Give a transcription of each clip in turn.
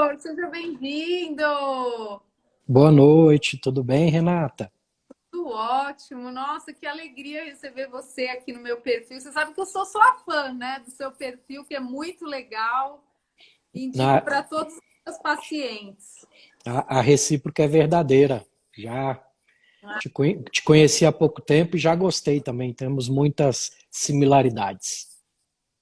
doutor, seja bem-vindo. Boa noite, tudo bem, Renata? Tudo ótimo. Nossa, que alegria receber você aqui no meu perfil. Você sabe que eu sou sua fã, né, do seu perfil, que é muito legal. Indico A, para todos os meus pacientes. a recíproca é verdadeira. Já te conheci há pouco tempo e já gostei também. Temos muitas similaridades.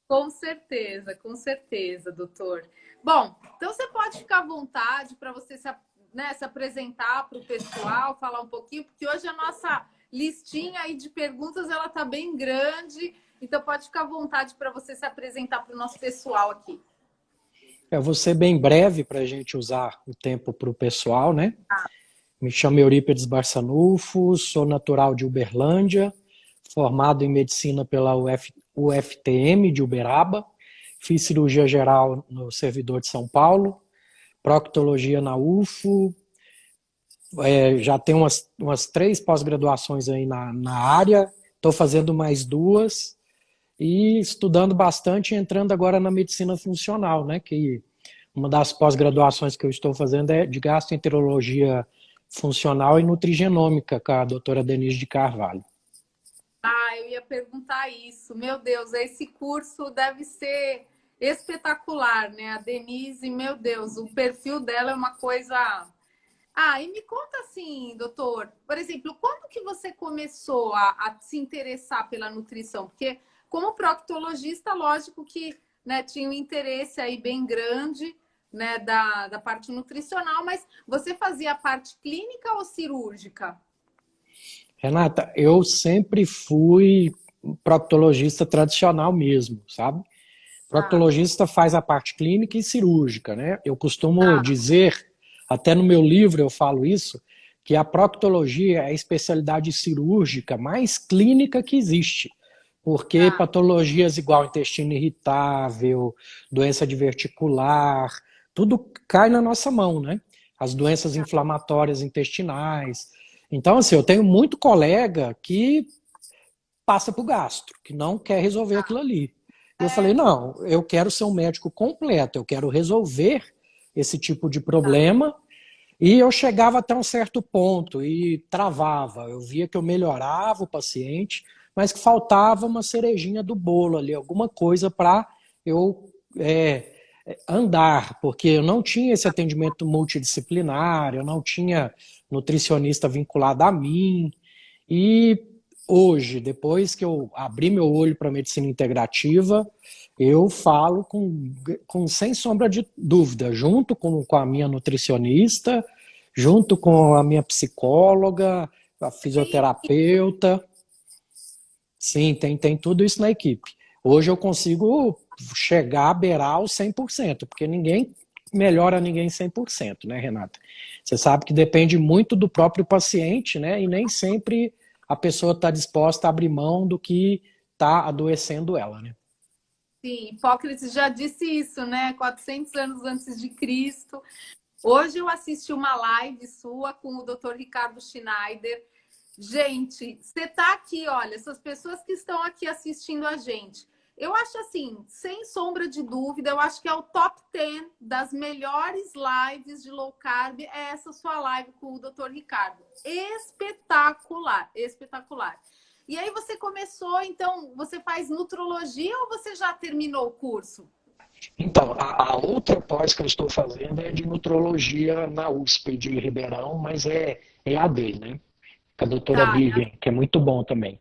Com certeza, doutor. Bom, então você pode ficar à vontade para você se apresentar para o pessoal, falar um pouquinho, porque hoje a nossa listinha aí de perguntas ela tá bem grande, então pode ficar à vontade para você se apresentar para o nosso pessoal aqui. Eu vou ser bem breve para a gente usar o tempo para o pessoal, né? Me chamo Eurípides Barçanufo, sou natural de Uberlândia, formado em medicina pela UFTM de Uberaba, fiz cirurgia geral no Servidor de São Paulo, proctologia na UFO, já tenho umas 3 pós-graduações aí na área, estou fazendo mais 2 e estudando bastante, entrando agora na medicina funcional, né? Que uma das pós-graduações que eu estou fazendo é de gastroenterologia funcional e nutrigenômica com a doutora Denise de Carvalho. Ah, eu ia perguntar isso. Meu Deus, esse curso deve ser espetacular, né? A Denise, meu Deus, o perfil dela é uma coisa. Ah, e me conta assim, doutor, por exemplo, quando que você começou a se interessar pela nutrição? Porque como proctologista, lógico que, né, tinha um interesse aí bem grande, né, da parte nutricional, mas você fazia a parte clínica ou cirúrgica? Renata, eu sempre fui proctologista tradicional mesmo, sabe? Ah, Proctologista faz a parte clínica e cirúrgica, né? Eu costumo tá, dizer, até no meu livro eu falo isso, que a proctologia é a especialidade cirúrgica mais clínica que existe. Porque tá. patologias igual intestino irritável, doença diverticular, tudo cai na nossa mão, né? As doenças inflamatórias intestinais. Então, assim, eu tenho muito colega que passa para o gastro, que não quer resolver aquilo ali. Eu falei, É, não, eu quero ser um médico completo, eu quero resolver esse tipo de tá. problema. E eu chegava até um certo ponto e travava. Eu via que eu melhorava o paciente, mas que faltava uma cerejinha do bolo ali, alguma coisa para eu andar, porque eu não tinha esse atendimento multidisciplinar, eu não tinha nutricionista vinculado a mim. E hoje, depois que eu abri meu olho para a medicina integrativa, eu falo sem sombra de dúvida, junto com a minha nutricionista, junto com a minha psicóloga, a fisioterapeuta. Sim, tem tudo isso na equipe. Hoje eu consigo chegar a beirar os 100%, porque ninguém melhora ninguém 100%, né, Renata? Você sabe que depende muito do próprio paciente, né? E nem sempre a pessoa está disposta a abrir mão do que está adoecendo ela, né? Sim, Hipócrates já disse isso, né? 400 anos antes de Cristo. Hoje eu assisti uma live sua com o Dr. Ricardo Schneider. Gente, você está aqui, olha, essas pessoas que estão aqui assistindo a gente. Eu acho assim, sem sombra de dúvida, eu acho que é o top 10 das melhores lives de low carb, é essa sua live com o Dr. Ricardo. Espetacular, espetacular. E aí você começou, então, você faz nutrologia ou você já terminou o curso? Então, a outra pós que eu estou fazendo é de nutrologia na USP de Ribeirão, mas é EAD, né? Com a doutora Tá, Vivian, que é muito bom também.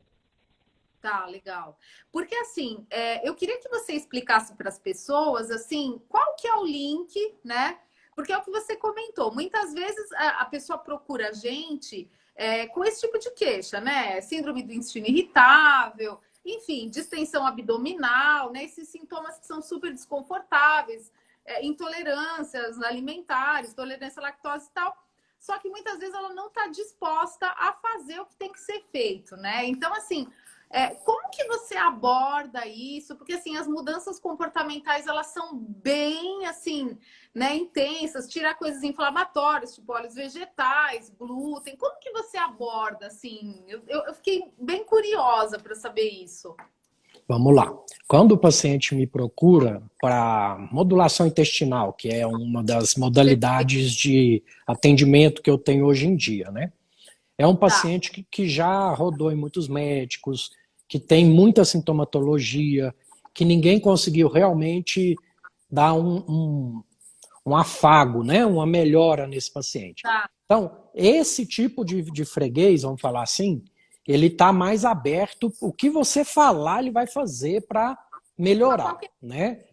tá, legal. Porque assim, eu queria que você explicasse para as pessoas assim, qual que é o link, né? Porque é o que você comentou. Muitas vezes a pessoa procura a gente com esse tipo de queixa, né? Síndrome do intestino irritável, enfim, distensão abdominal, né? Esses sintomas que são super desconfortáveis, intolerâncias alimentares, tolerância à lactose e tal. Só que muitas vezes ela não está disposta a fazer o que tem que ser feito, né? Então, assim, como que você aborda isso? Porque assim, as mudanças comportamentais elas são bem assim, né, intensas, tirar coisas inflamatórias, tipo óleos vegetais, glúten. Como que você aborda assim? Eu fiquei bem curiosa para saber isso. Vamos lá. Quando o paciente me procura para modulação intestinal, que é uma das modalidades de atendimento que eu tenho hoje em dia, né? É um Tá, paciente que já rodou em muitos médicos, que tem muita sintomatologia, que ninguém conseguiu realmente dar um afago, né? Uma melhora nesse paciente. tá. Então, esse tipo de freguês, vamos falar assim, ele está mais aberto. O que você falar, ele vai fazer para Uma melhorar, qualquer. né?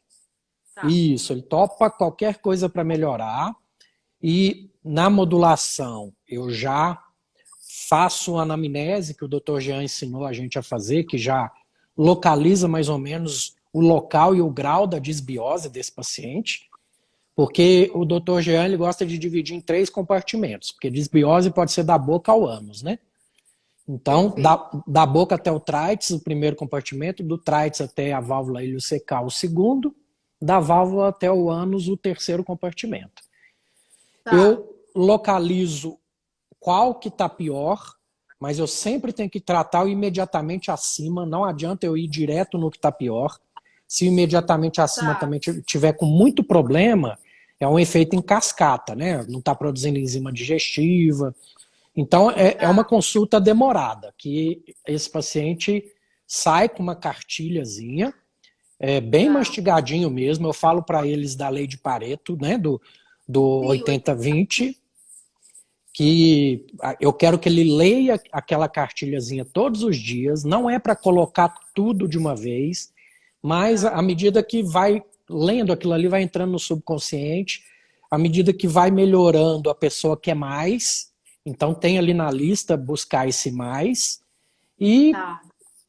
Tá, Isso, ele topa qualquer coisa para melhorar. E na modulação, eu já faço a anamnese que o Dr. Jean ensinou a gente a fazer, que já localiza mais ou menos o local e o grau da disbiose desse paciente, porque o Dr. Jean ele gosta de dividir em 3 compartimentos, porque disbiose pode ser da boca ao ânus, né? Então, perfeito. da boca até o tríceps, o primeiro compartimento, do tríceps até a válvula iliocecal, o segundo, da válvula até o ânus, o terceiro compartimento. Tá, Eu localizo qual que está pior, mas eu sempre tenho que tratar o imediatamente acima, não adianta eu ir direto no que está pior. Se o imediatamente acima tá. também tiver com muito problema, é um efeito em cascata, né? Não está produzindo enzima digestiva. Então, é uma Tá, consulta demorada, que esse paciente sai com uma cartilhazinha, bem tá. mastigadinho mesmo. Eu falo para eles da lei de Pareto, né? Do Sim, 80-20, que eu quero que ele leia aquela cartilhazinha todos os dias. Não é para colocar tudo de uma vez, mas tá, à medida que vai lendo aquilo ali, vai entrando no subconsciente, à medida que vai melhorando, a pessoa quer mais, então tem ali na lista buscar esse mais, e tá.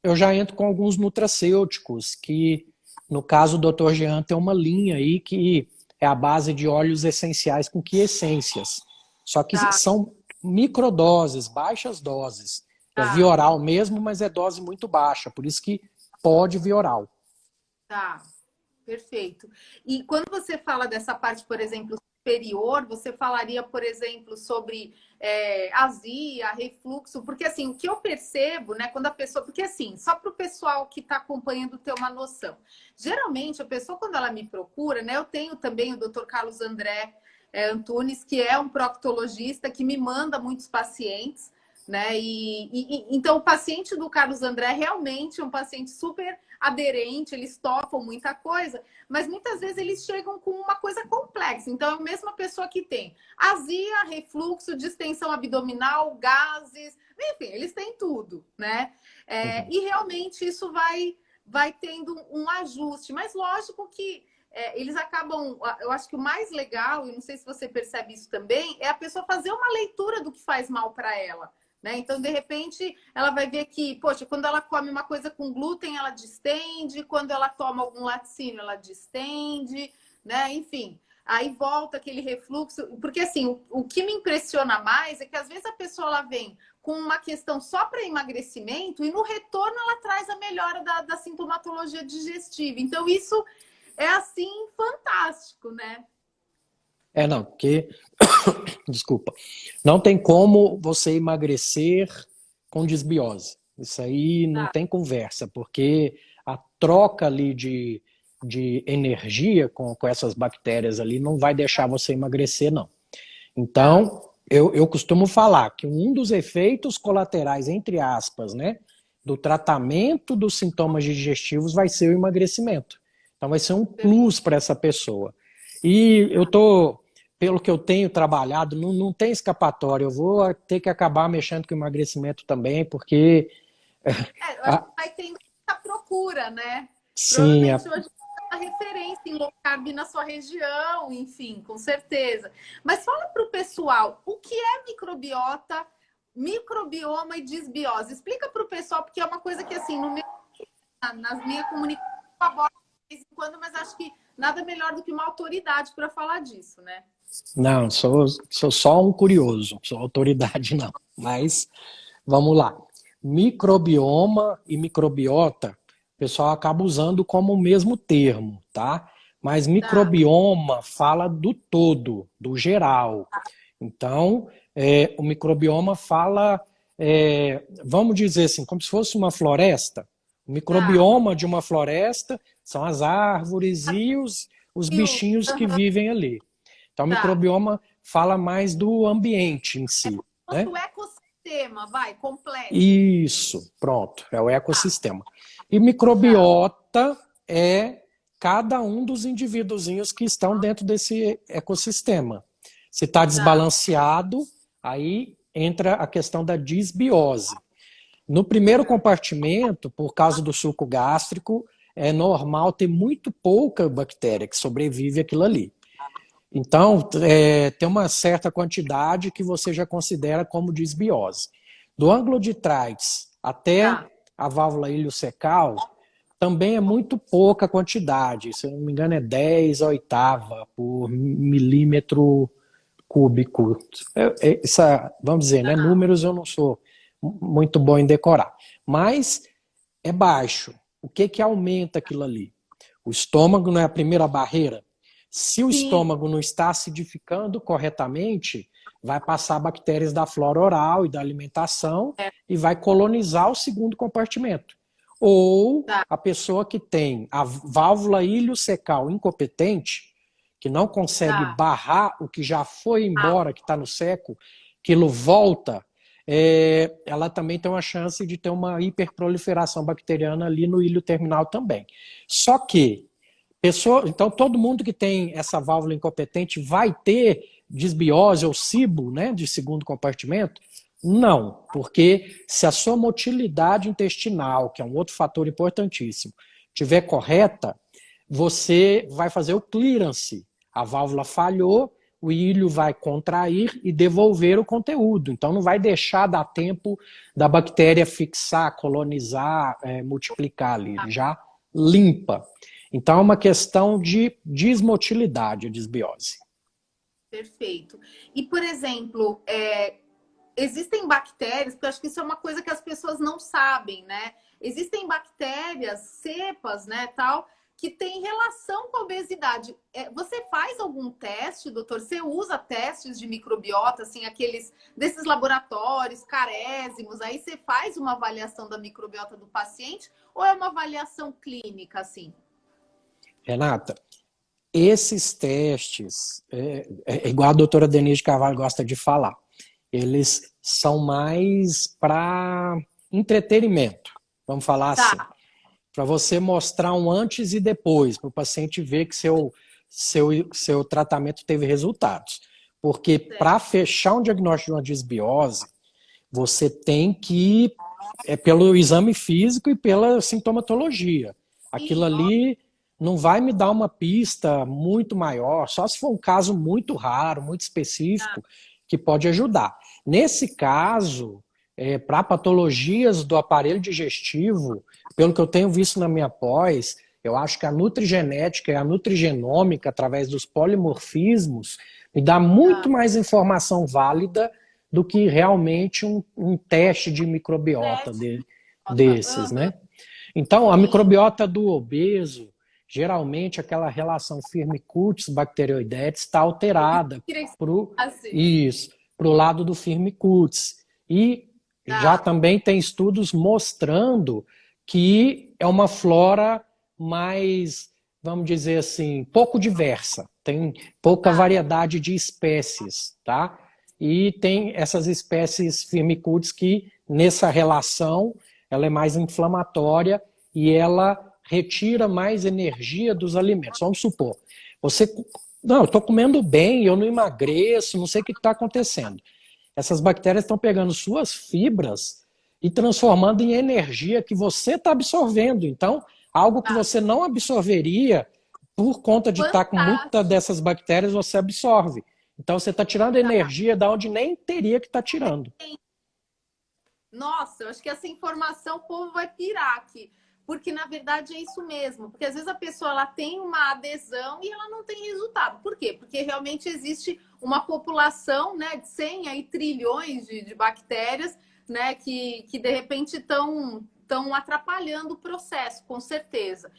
eu já entro com alguns nutracêuticos, que no caso o Dr. Jean tem uma linha aí que é a base de óleos essenciais com quiescências. Só que Tá, são microdoses, baixas doses. É via tá, oral mesmo, mas é dose muito baixa, por isso que pode via oral. tá. Perfeito. E quando você fala dessa parte, por exemplo, superior, você falaria, por exemplo, sobre azia, refluxo, porque assim, o que eu percebo, né, quando a pessoa, porque assim, só para o pessoal que está acompanhando ter uma noção, geralmente a pessoa, quando ela me procura, né, eu tenho também o Dr. Carlos André Antunes, que é um proctologista que me manda muitos pacientes, né? Então o paciente do Carlos André realmente é um paciente super aderente, eles topam muita coisa, mas muitas vezes eles chegam com uma coisa complexa. Então é a mesma pessoa que tem azia, refluxo, distensão abdominal, gases, enfim, eles têm tudo, né? Uhum. E realmente isso vai tendo um ajuste, mas lógico que eles acabam, eu acho que o mais legal, e não sei se você percebe isso também, é a pessoa fazer uma leitura do que faz mal para ela. Né? Então, de repente, ela vai ver que, poxa, quando ela come uma coisa com glúten, ela distende, quando ela toma algum laticínio, ela distende, né? Enfim, aí volta aquele refluxo. Porque, assim, o que me impressiona mais é que, às vezes, a pessoa ela vem com uma questão só para emagrecimento e, no retorno, ela traz a melhora da sintomatologia digestiva. Então, isso é, assim, fantástico, né? Não, porque, desculpa, não tem como você emagrecer com desbiose. Isso aí não Tá, tem conversa, porque a troca ali de energia com essas bactérias ali não vai deixar você emagrecer, não. tá, Então, eu costumo falar que um dos efeitos colaterais, entre aspas, né, do tratamento dos sintomas digestivos vai ser o emagrecimento. Então, vai ser um plus para essa pessoa. E eu tô, pelo que eu tenho trabalhado, não tem escapatória. Eu vou ter que acabar mexendo com o emagrecimento também, porque eu acho a, que vai tendo essa procura, né? sim, Provavelmente hoje é uma referência em low carb na sua região, enfim, com certeza. Mas fala para o pessoal, o que é microbiota, microbioma e disbiose? Explica para o pessoal, porque é uma coisa que, assim, no meu, nas minhas comunicações, eu abordo de vez em quando, mas acho que nada melhor do que uma autoridade para falar disso, né? não, sou só um curioso, sou autoridade não. Mas vamos lá. Microbioma e microbiota, o pessoal acaba usando como o mesmo termo, tá? Mas Tá, microbioma fala do todo, do geral. Então, o microbioma fala, vamos dizer assim, como se fosse uma floresta. O Tá. microbioma de uma floresta são as árvores e os bichinhos que Aham, vivem ali. Então, o tá. microbioma fala mais do ambiente em si, né? Nosso ecossistema, vai, completo. Isso, pronto, é o Tá, ecossistema. E tá, microbiota é cada um dos indivíduozinhos que estão dentro desse ecossistema. Se está tá, desbalanceado, aí entra a questão da disbiose. No primeiro tá, compartimento, por causa do suco gástrico, é normal ter muito pouca bactéria que sobrevive aquilo ali. Então, tem uma certa quantidade que você já considera como disbiose. Do ângulo de trás até tá, a válvula iliocecal, também é muito pouca quantidade. Se eu não me engano, é 10 oitava por milímetro cúbico. Vamos dizer, né? tá, Números eu não sou muito bom em decorar. Mas é baixo. O que que aumenta aquilo ali? O estômago não é a primeira barreira? Se o sim, estômago não está acidificando corretamente, vai passar bactérias da flora oral e da alimentação é, e vai colonizar o segundo compartimento. Ou tá, a pessoa que tem a válvula iliocecal incompetente, que não consegue tá, barrar o que já foi tá, embora, que está no seco, aquilo volta, ela também tem uma chance de ter uma hiperproliferação bacteriana ali no ilho terminal também. Só que então, todo mundo que tem essa válvula incompetente vai ter disbiose ou SIBO, né, de segundo compartimento? Não, porque se a sua motilidade intestinal, que é um outro fator importantíssimo, estiver correta, você vai fazer o clearance. A válvula falhou, o ilho vai contrair e devolver o conteúdo. Então, não vai deixar dar tempo da bactéria fixar, colonizar, multiplicar ali. Ele já limpa. Então, é uma questão de desmotilidade, a disbiose. perfeito. E, por exemplo, existem bactérias, porque eu acho que isso é uma coisa que as pessoas não sabem, né? Existem bactérias, cepas, né, tal, que têm relação com a obesidade. Você faz algum teste, doutor? Você usa testes de microbiota, assim, aqueles desses laboratórios carésimos, aí você faz uma avaliação da microbiota do paciente ou é uma avaliação clínica, assim? Renata, esses testes, igual a doutora Denise de Carvalho gosta de falar, eles são mais para entretenimento, vamos falar assim. Tá, Para você mostrar um antes e depois, para o paciente ver que seu tratamento teve resultados. Porque para certo. fechar um diagnóstico de uma disbiose, você tem que ir pelo exame físico e pela sintomatologia. Aquilo Sim, ó, ali não vai me dar uma pista muito maior, só se for um caso muito raro, muito tá, específico, que pode ajudar. Nesse caso, para patologias do aparelho digestivo, pelo que eu tenho visto na minha pós, eu acho que a nutrigenética e a nutrigenômica, através dos polimorfismos, me dá muito tá. mais informação válida do que realmente um teste de microbiota Teste, nota. desses, Aham, né? Então, a sim. microbiota do obeso, geralmente aquela relação Firmicutes-Bacteroidetes está alterada Queria para o assim. isso, pro lado do Firmicutes. E já Tá, também tem estudos mostrando que é uma flora mais, vamos dizer assim, pouco diversa. Tem pouca tá. variedade de espécies, tá? E tem essas espécies Firmicutes que, nessa relação, ela é mais inflamatória e ela retira mais energia dos alimentos. Vamos supor, você, não, eu estou comendo bem, eu não emagreço, não sei o que está acontecendo. Essas bactérias estão pegando suas fibras e transformando em energia que você está absorvendo. Então, algo que Tá. você não absorveria por conta de estar com muita Fantástico. dessas bactérias, você absorve. Então, você está tirando Tá. energia da onde nem teria que estar tirando. Nossa, eu acho que essa informação o povo vai pirar aqui. Porque, na verdade, é isso mesmo. Porque, às vezes, a pessoa ela tem uma adesão e ela não tem resultado. Por quê? Porque realmente existe uma população, né, de 100 aí, trilhões de bactérias, né, que de repente estão atrapalhando o processo, com certeza.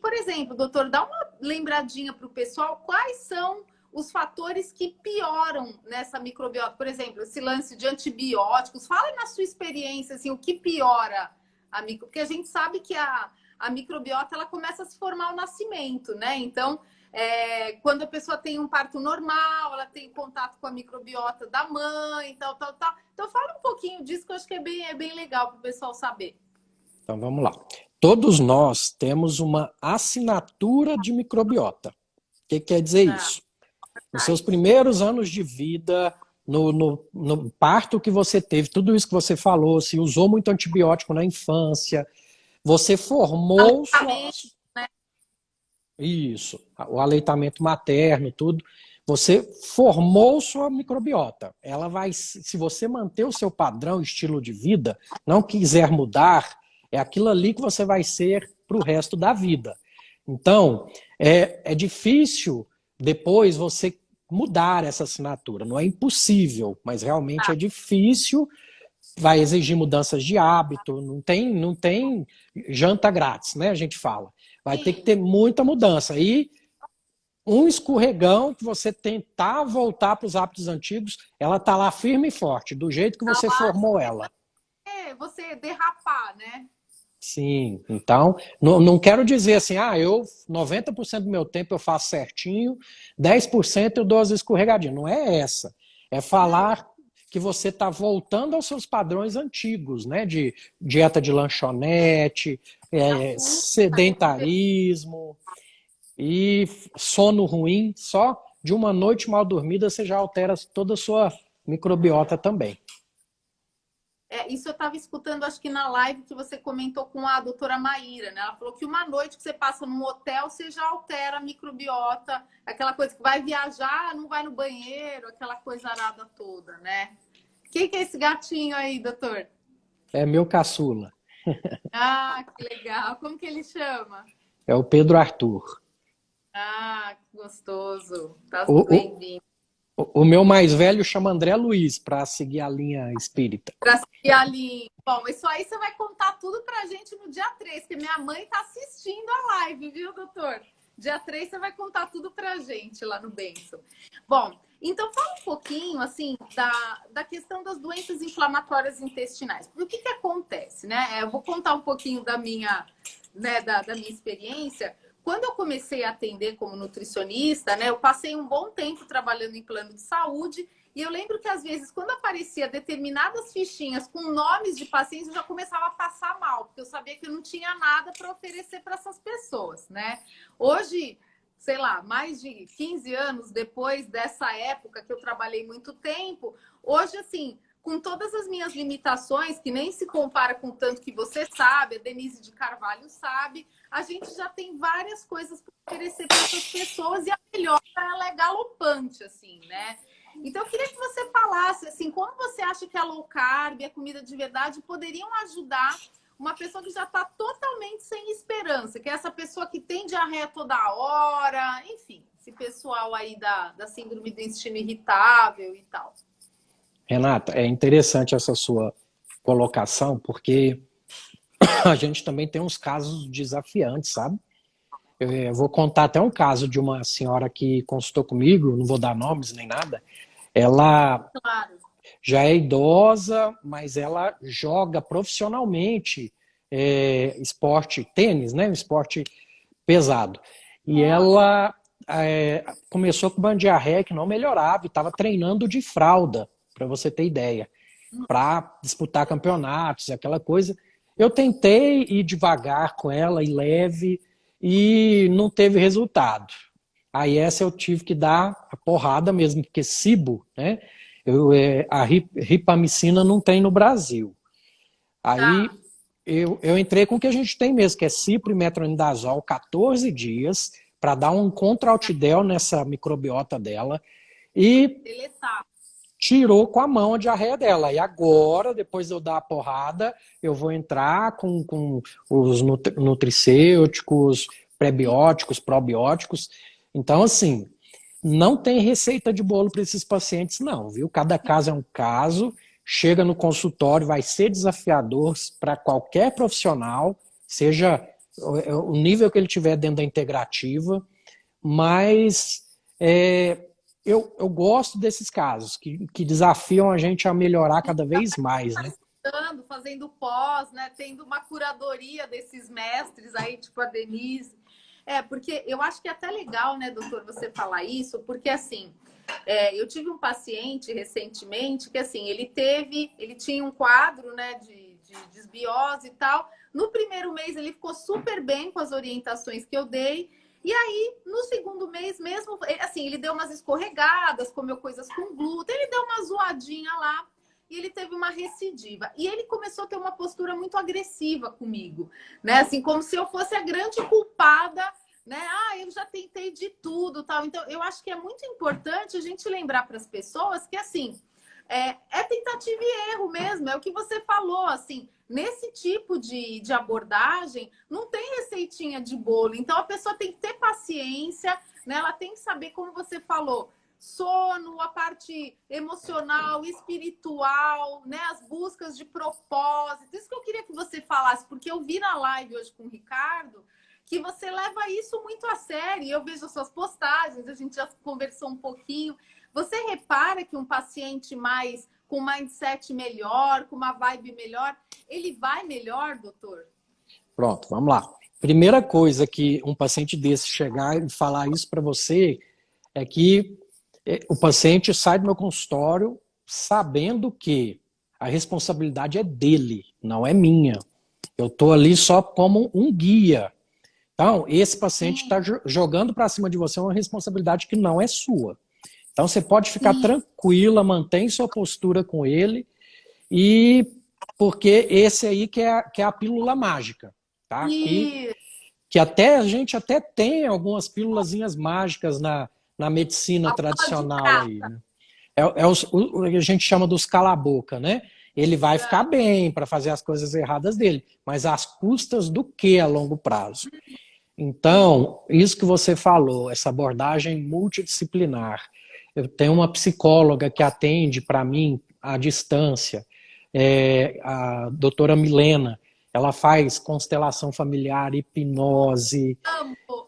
Por exemplo, doutor, dá uma lembradinha para o pessoal quais são os fatores que pioram nessa microbiota. Por exemplo, esse lance de antibióticos. Fala na sua experiência, assim, o que piora porque a gente sabe que a microbiota ela começa a se formar ao nascimento, né? Então, quando a pessoa tem um parto normal, ela tem contato com a microbiota da mãe, tal, tal, tal. Então, fala um pouquinho disso que eu acho que é bem legal para o pessoal saber. Então vamos lá. Todos nós temos uma assinatura de microbiota. O que quer dizer isso? Nos seus primeiros anos de vida, no parto que você teve, tudo isso que você falou, se usou muito antibiótico na infância, você formou Isso, o aleitamento materno, tudo. Você formou sua microbiota. Ela vai, se você manter o seu padrão, estilo de vida, não quiser mudar, é aquilo ali que você vai ser para o resto da vida. Então, é difícil depois você mudar essa assinatura. Não é impossível, mas realmente é difícil. Vai exigir mudanças de hábito. Não tem janta grátis, né? A gente fala. Vai ter que ter muita mudança. E um escorregão que você tentar voltar para os hábitos antigos, ela tá lá firme e forte, do jeito que você formou ela. Você derrapar, né? Sim, então, não quero dizer assim, eu 90% do meu tempo eu faço certinho, 10% eu dou as escorregadinhas. Não é essa. É falar que você está voltando aos seus padrões antigos, né? De dieta de lanchonete, sedentarismo e sono ruim. Só de uma noite mal dormida você já altera toda a sua microbiota também. Isso eu estava escutando, acho que na live que você comentou com a doutora Maíra, né? Ela falou que uma noite que você passa num hotel, você já altera a microbiota, aquela coisa que vai viajar, não vai no banheiro, aquela coisa arada toda, né? Quem que é esse gatinho aí, doutor? É meu caçula. Ah, que legal. Como que ele chama? É o Pedro Arthur. Ah, que gostoso. Tá bem-vindo. O meu mais velho chama André Luiz, para seguir a linha espírita. Para seguir a linha. Bom, isso aí você vai contar tudo pra gente no dia 3, que minha mãe tá assistindo a live, viu, doutor? Dia 3 você vai contar tudo pra gente lá no Benção. Bom, então fala um pouquinho, assim, da questão das doenças inflamatórias intestinais. O que acontece, né? Eu vou contar um pouquinho da minha, né, da minha experiência. Quando eu comecei a atender como nutricionista, né, eu passei um bom tempo trabalhando em plano de saúde e eu lembro que às vezes quando aparecia determinadas fichinhas com nomes de pacientes, eu já começava a passar mal, porque eu sabia que eu não tinha nada para oferecer para essas pessoas, né? Hoje, sei lá, mais de 15 anos depois dessa época que eu trabalhei muito tempo, hoje, assim, com todas as minhas limitações, que nem se compara com o tanto que você sabe, a Denise de Carvalho sabe, a gente já tem várias coisas para oferecer para essas pessoas e a melhora ela é galopante, assim, né? Então, eu queria que você falasse, assim, como você acha que a low carb e a comida de verdade poderiam ajudar uma pessoa que já está totalmente sem esperança, que é essa pessoa que tem diarreia toda hora, enfim, esse pessoal aí da síndrome do intestino irritável e tal. Renata, é interessante essa sua colocação, porque a gente também tem uns casos desafiantes, sabe? Eu vou contar até um caso de uma senhora que consultou comigo, não vou dar nomes nem nada. Ela já é idosa, mas ela joga profissionalmente esporte, tênis, né? Um esporte pesado. E ela começou com uma diarreia que não melhorava e estava treinando de fralda, para você ter ideia, para disputar campeonatos, aquela coisa. Eu tentei ir devagar com ela e leve e não teve resultado. Aí essa eu tive que dar a porrada mesmo, porque cibo, né? A ripamicina não tem no Brasil. Aí eu entrei com o que a gente tem mesmo, que é cipro e metronidazol 14 dias, para dar um contraltidel nessa microbiota dela. E tirou com a mão a diarreia dela. E agora, depois de eu dar a porrada, eu vou entrar com os nutricêuticos, prebióticos, probióticos. Então, assim, não tem receita de bolo para esses pacientes, não, viu? Cada caso é um caso. Chega no consultório, vai ser desafiador para qualquer profissional, seja o nível que ele tiver dentro da integrativa, mas eu gosto desses casos, que desafiam a gente a melhorar cada vez mais, né? estudando, fazendo pós, né? Tendo uma curadoria desses mestres aí, tipo a Denise. Porque eu acho que é até legal, né, doutor, você falar isso, porque assim, eu tive um paciente recentemente que assim, ele tinha um quadro, né, de desbiose e tal. No primeiro mês ele ficou super bem com as orientações que eu dei. E aí, no segundo mês mesmo, assim, ele deu umas escorregadas, comeu coisas com glúten, ele deu uma zoadinha lá e ele teve uma recidiva. E ele começou a ter uma postura muito agressiva comigo, né? Assim, como se eu fosse a grande culpada, né? Ah, eu já tentei de tudo, tal. Então, eu acho que é muito importante a gente lembrar para as pessoas que, assim, é tentativa e erro mesmo, é o que você falou, assim, nesse tipo de abordagem, não tem receitinha de bolo, então a pessoa tem que ter paciência, né? Ela tem que saber, como você falou, sono, a parte emocional, espiritual, né? As buscas de propósito. Isso que eu queria que você falasse, porque eu vi na live hoje com o Ricardo que você leva isso muito a sério. Eu vejo as suas postagens, a gente já conversou um pouquinho. Você repara que um paciente mais com mindset melhor, com uma vibe melhor, ele vai melhor, doutor? Pronto, vamos lá. Primeira coisa que um paciente desse chegar e falar isso para você é que o paciente sai do meu consultório sabendo que a responsabilidade é dele, não é minha. Eu estou ali só como um guia. Então, esse paciente está jogando para cima de você uma responsabilidade que não é sua. Então, você pode ficar tranquila, mantém sua postura com ele, e porque esse aí que é a pílula mágica, tá? Que até a gente até tem algumas pílulazinhas mágicas na medicina tradicional aí, né? O que a gente chama dos cala-boca, né? Ele vai ficar bem para fazer as coisas erradas dele, mas às custas do que a longo prazo? Então, isso que você falou, essa abordagem multidisciplinar. Eu tenho uma psicóloga que atende para mim à distância, a doutora Milena. Ela faz constelação familiar, hipnose.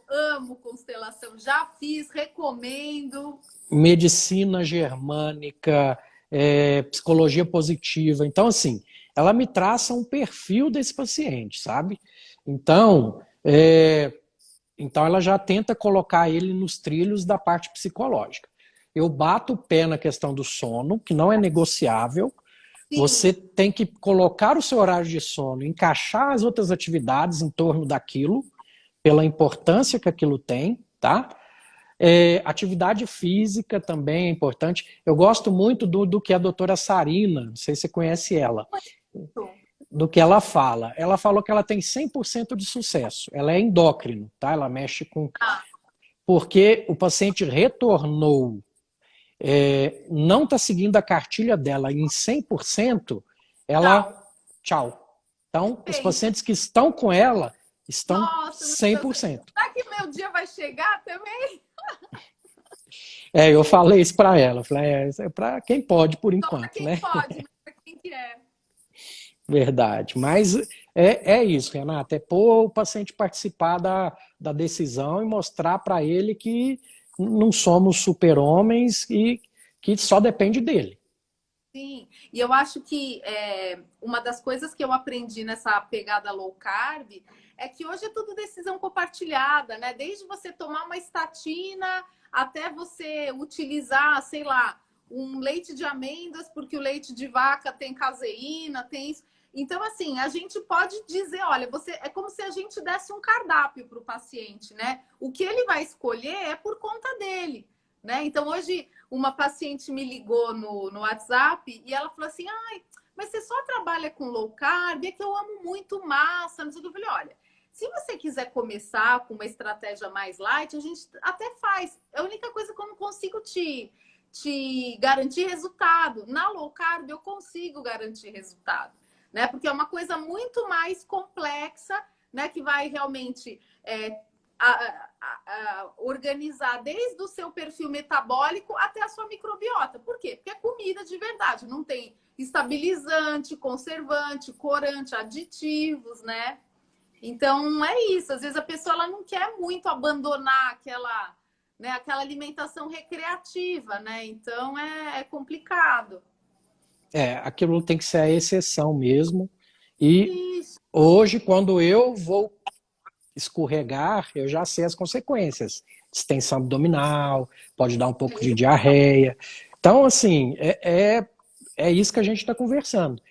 Amo constelação. Já fiz, recomendo. Medicina germânica, psicologia positiva. Então, assim, ela me traça um perfil desse paciente, sabe? Então, ela já tenta colocar ele nos trilhos da parte psicológica. Eu bato o pé na questão do sono, que não é negociável. Sim. Você tem que colocar o seu horário de sono, encaixar as outras atividades em torno daquilo, pela importância que aquilo tem, tá? Atividade física também é importante. Eu gosto muito do que a doutora Sarina, não sei se você conhece ela, do que ela fala. Ela falou que ela tem 100% de sucesso. Ela é endócrino, tá? Ela mexe com... Porque o paciente retornou, não está seguindo a cartilha dela em 100%, ela... Tchau. Então, os pacientes que estão com ela estão 100%. Será que meu dia vai chegar também? Eu falei isso para ela. Falei, é para quem pode, por enquanto, quem né? pode, mas para quem quer. Verdade. Mas é isso, Renata. É pôr o paciente participar da decisão e mostrar para ele que não somos super-homens e que só depende dele. Sim, e eu acho que uma das coisas que eu aprendi nessa pegada low carb é que hoje é tudo decisão compartilhada, né? Desde você tomar uma estatina até você utilizar, sei lá, um leite de amêndoas, porque o leite de vaca tem caseína, tem isso. Então, assim, a gente pode dizer, olha, é como se a gente desse um cardápio para o paciente, né? O que ele vai escolher é por conta dele, né? Então, hoje, uma paciente me ligou no WhatsApp e ela falou assim, ai, mas você só trabalha com low carb? É que eu amo muito massa. Não sei o que. Eu falei, olha, se você quiser começar com uma estratégia mais light, a gente até faz. A única coisa que eu não consigo te garantir resultado. Na low carb, eu consigo garantir resultado, né? Porque é uma coisa muito mais complexa, né? Que vai realmente organizar desde o seu perfil metabólico até a sua microbiota. Por quê? Porque é comida de verdade, não tem estabilizante, conservante, corante, aditivos, né? Então é isso. Às vezes a pessoa ela não quer muito abandonar aquela alimentação recreativa, né? Então é complicado. aquilo tem que ser a exceção mesmo. E Isso. hoje, quando eu vou escorregar, eu já sei as consequências. Distensão abdominal, pode dar um pouco de diarreia. Então, assim, é isso que a gente está conversando.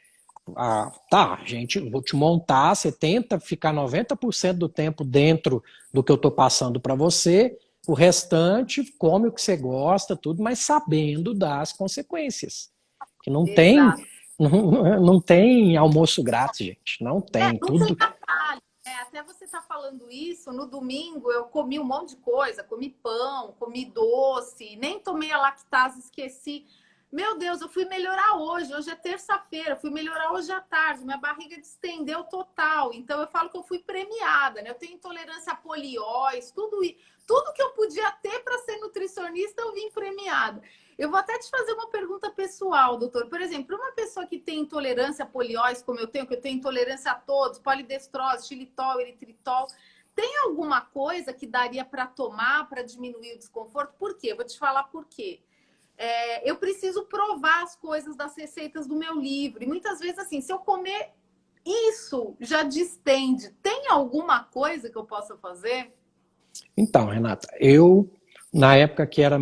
Tá, gente, vou te montar, você tenta ficar 90% do tempo dentro do que eu estou passando para você, o restante, come o que você gosta, tudo, mas sabendo das consequências. Que não tem, Exato. não tem almoço grátis, gente, não tem, Não tem tudo. atalho. Até você tá falando isso, no domingo eu comi um monte de coisa, comi pão, comi doce, nem tomei a lactase, esqueci. Meu Deus, eu fui melhorar hoje é terça-feira, fui melhorar hoje à tarde, minha barriga distendeu total. Então eu falo que eu fui premiada, né? Eu tenho intolerância a polióis, tudo que eu podia ter para ser nutricionista, eu vim premiada. Eu vou até te fazer uma pergunta pessoal, doutor. Por exemplo, uma pessoa que tem intolerância a polióis, como eu tenho, que eu tenho intolerância a todos, polidestrose, xilitol, eritritol, tem alguma coisa que daria para tomar para diminuir o desconforto? Por quê? Vou te falar por quê. Eu preciso provar as coisas das receitas do meu livro. E muitas vezes, assim, se eu comer isso, já distende. Tem alguma coisa que eu possa fazer? Então, Renata, eu, na época que era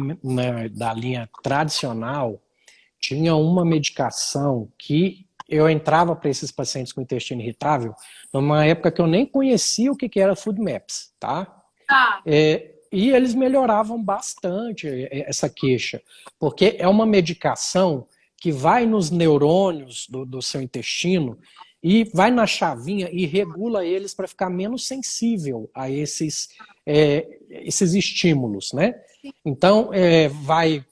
da linha tradicional, tinha uma medicação que eu entrava para esses pacientes com intestino irritável numa época que eu nem conhecia o que era Food Maps, tá? Tá. E eles melhoravam bastante essa queixa, porque é uma medicação que vai nos neurônios do seu intestino e vai na chavinha e regula eles para ficar menos sensível a esses estímulos, né? Então, vai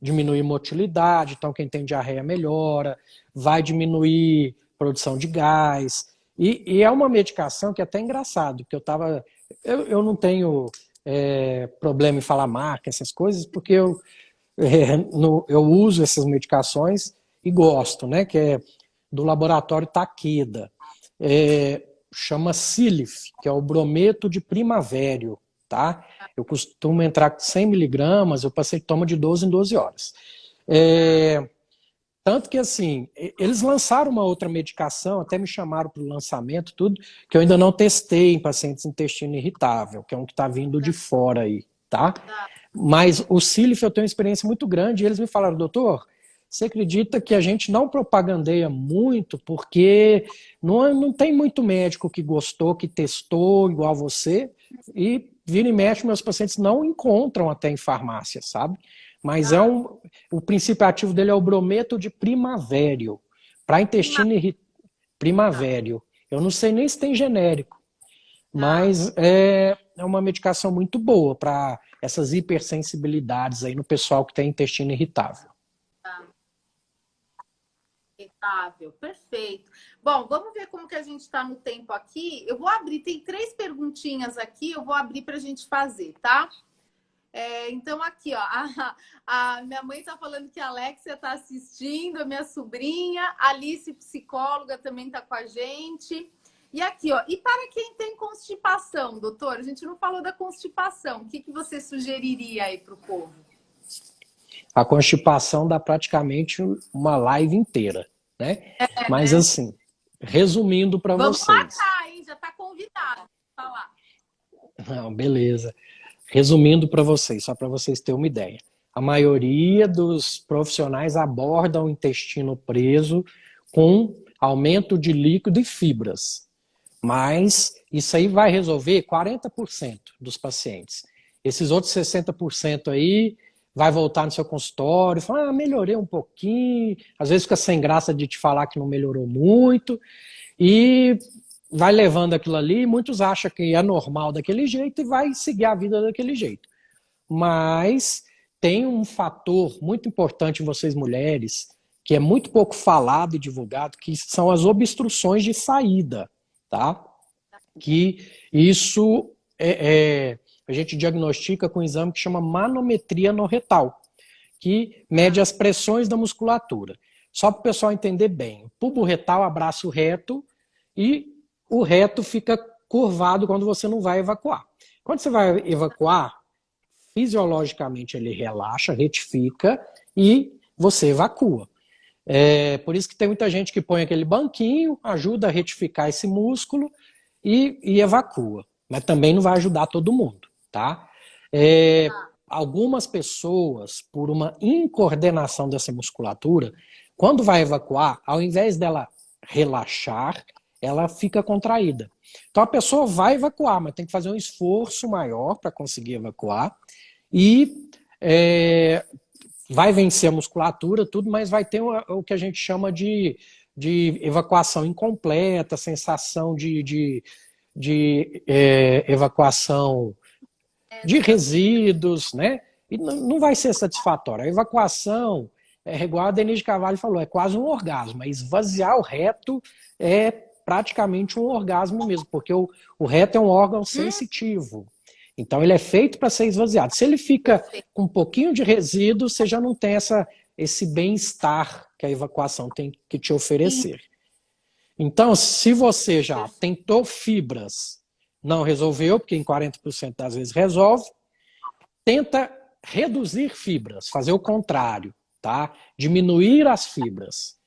diminuir motilidade, então quem tem diarreia melhora, vai diminuir produção de gás, e é uma medicação que é até engraçado, porque eu não tenho problema em falar marca, essas coisas, porque eu uso essas medicações e gosto, né, que é do laboratório Takeda. Chama Silif, que é o brometo de primavério, tá? Eu costumo entrar com 100 miligramas, o paciente toma de 12 em 12 horas. Tanto que, assim, eles lançaram uma outra medicação, até me chamaram para o lançamento, tudo, que eu ainda não testei em pacientes com intestino irritável, que é um que está vindo de fora aí, tá? Mas o Silif eu tenho uma experiência muito grande, e eles me falaram, doutor, você acredita que a gente não propagandeia muito, porque não tem muito médico que gostou, que testou igual você, e vira e mexe, meus pacientes não encontram até em farmácia, sabe? Mas o princípio ativo dele é o brometo de primavério, para intestino primavério. Eu não sei nem se tem genérico, mas é uma medicação muito boa para essas hipersensibilidades aí no pessoal que tem intestino irritável. Irritável, perfeito. Bom, vamos ver como que a gente está no tempo aqui. Eu vou abrir, tem 3 perguntinhas aqui, eu vou abrir para a gente fazer, tá? Então, aqui, ó, a minha mãe está falando que a Alexia está assistindo, a minha sobrinha, a Alice, psicóloga, também está com a gente. E aqui, ó, e para quem tem constipação, doutor? A gente não falou da constipação. O que você sugeriria aí para o povo? A constipação dá praticamente uma live inteira, né? Mas, assim, resumindo para vocês. Vamos marcar, hein? Já está convidado. Falar. Não, beleza. Resumindo para vocês, só para vocês terem uma ideia. A maioria dos profissionais abordam o intestino preso com aumento de líquido e fibras. Mas isso aí vai resolver 40% dos pacientes. Esses outros 60% aí vai voltar no seu consultório, fala, melhorei um pouquinho, às vezes fica sem graça de te falar que não melhorou muito, e vai levando aquilo ali, muitos acham que é normal daquele jeito e vai seguir a vida daquele jeito. Mas tem um fator muito importante em vocês mulheres, que é muito pouco falado e divulgado, que são as obstruções de saída, tá? Que isso a gente diagnostica com um exame que chama manometria no retal, que mede as pressões da musculatura. Só para o pessoal entender bem, o pubo retal abraça o reto e o reto fica curvado quando você não vai evacuar. Quando você vai evacuar, fisiologicamente ele relaxa, retifica e você evacua. É por isso que tem muita gente que põe aquele banquinho, ajuda a retificar esse músculo e evacua. Mas também não vai ajudar todo mundo, tá? Algumas pessoas, por uma incoordenação dessa musculatura, quando vai evacuar, ao invés dela relaxar, ela fica contraída. Então a pessoa vai evacuar, mas tem que fazer um esforço maior para conseguir evacuar e vai vencer a musculatura, tudo, mas vai ter o que a gente chama de evacuação incompleta, sensação de evacuação de resíduos, né? E não vai ser satisfatória. A evacuação, igual a Denise de Carvalho falou, é quase um orgasmo. Esvaziar o reto é praticamente um orgasmo mesmo, porque o reto é um órgão sensitivo. Então ele é feito para ser esvaziado. Se ele fica com um pouquinho de resíduo, você já não tem esse bem-estar que a evacuação tem que te oferecer. Então, se você já tentou fibras, não resolveu, porque em 40% das vezes resolve, tenta reduzir fibras, fazer o contrário, tá? Diminuir as fibras.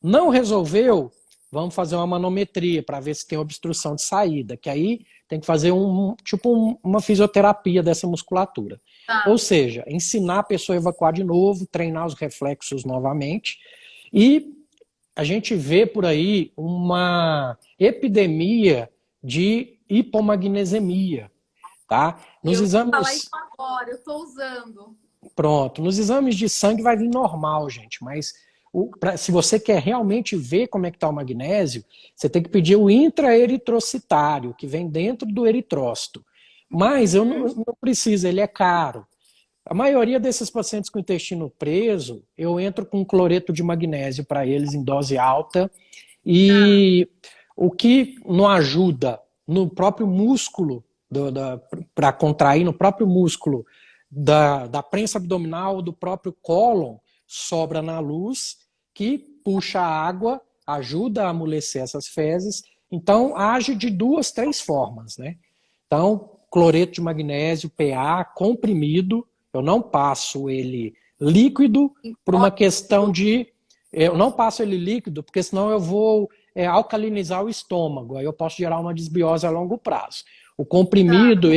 Não resolveu, vamos fazer uma manometria para ver se tem obstrução de saída, que aí tem que fazer uma fisioterapia dessa musculatura. Ou seja, ensinar a pessoa a evacuar de novo, treinar os reflexos novamente. E a gente vê por aí uma epidemia de hipomagnesemia, tá? Nos exames... vou falar isso agora, eu estou usando. Pronto, nos exames de sangue vai vir normal, gente, mas se você quer realmente ver como é que está o magnésio, você tem que pedir o intraeritrocitário, que vem dentro do eritrócito. Mas eu não preciso, ele é caro. A maioria desses pacientes com intestino preso, eu entro com cloreto de magnésio para eles em dose alta. E o que não ajuda no próprio músculo, para contrair no próprio músculo da prensa abdominal, do próprio cólon, sobra na luz, que puxa a água, ajuda a amolecer essas fezes. Então, age de 2, 3 formas, né? Então, cloreto de magnésio, PA, comprimido. Eu não passo ele líquido por uma questão de... Eu não passo ele líquido, porque senão eu vou alcalinizar o estômago. Aí eu posso gerar uma desbiose a longo prazo. O comprimido,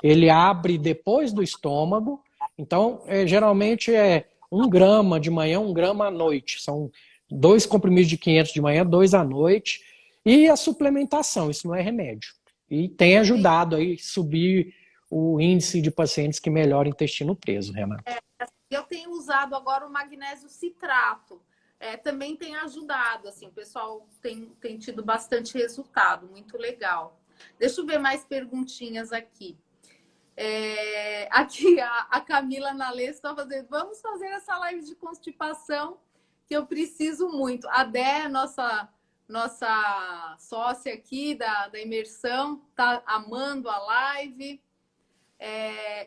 ele abre depois do estômago. Então, geralmente é 1 grama de manhã, 1 grama à noite. São 2 comprimidos de 500 de manhã, 2 à noite. E a suplementação, isso não é remédio. E tem ajudado aí subir o índice de pacientes que melhoram intestino preso, Renata. Eu tenho usado agora o magnésio citrato. Também tem ajudado, assim, o pessoal tem tido bastante resultado, muito legal. Deixa eu ver mais perguntinhas aqui. Aqui a Camila Nalês está fazendo, vamos fazer essa live de constipação, que eu preciso muito. A Dé, nossa sócia aqui da imersão, tá amando a live.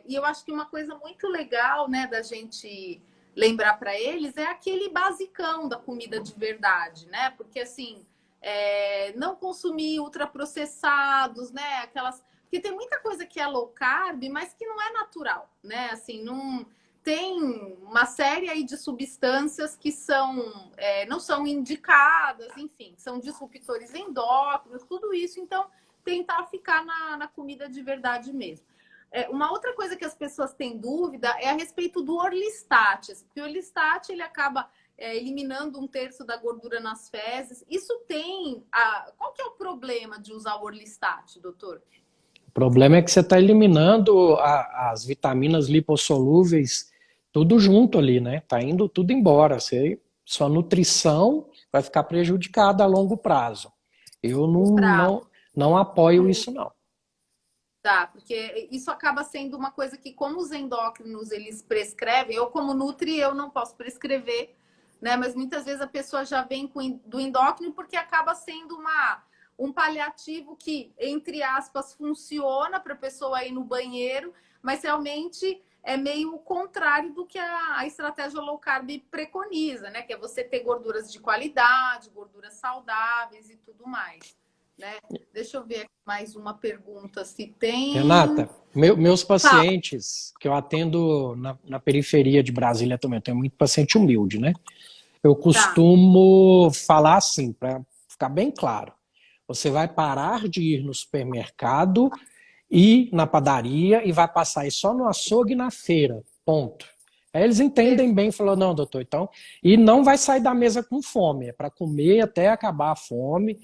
E eu acho que uma coisa muito legal, né, da gente lembrar para eles é aquele basicão da comida de verdade, né? Porque assim, não consumir ultraprocessados, né? Aquelas, porque tem muita coisa que é low carb, mas que não é natural, né? Assim, não tem uma série aí de substâncias que não são indicadas, enfim, são disruptores endócrinos, tudo isso. Então, tentar ficar na comida de verdade mesmo. Uma outra coisa que as pessoas têm dúvida é a respeito do Orlistat, porque o Orlistat ele acaba eliminando 1/3 da gordura nas fezes. Isso tem... Qual que é o problema de usar o Orlistat, doutor? O problema é que você está eliminando as vitaminas lipossolúveis tudo junto ali, né? Tá indo tudo embora. Sua nutrição vai ficar prejudicada a longo prazo. Eu não apoio isso, não. Tá, porque isso acaba sendo uma coisa que, como os endócrinos eles prescrevem, eu como nutri eu não posso prescrever, né? Mas muitas vezes a pessoa já vem do endócrino porque acaba sendo um paliativo que, entre aspas, funciona para a pessoa ir no banheiro, mas realmente é meio o contrário do que a estratégia low carb preconiza, né? Que é você ter gorduras de qualidade, gorduras saudáveis e tudo mais. Né? Deixa eu ver mais uma pergunta, se tem... Renata, meus pacientes, que eu atendo na periferia de Brasília também, eu tenho muito paciente humilde, né? Eu Tá. costumo falar assim, para ficar bem claro. Você vai parar de ir no supermercado e na padaria e vai passar aí só no açougue e na feira. Ponto. Aí eles entendem bem, falou, não, doutor, então. E não vai sair da mesa com fome, é para comer até acabar a fome.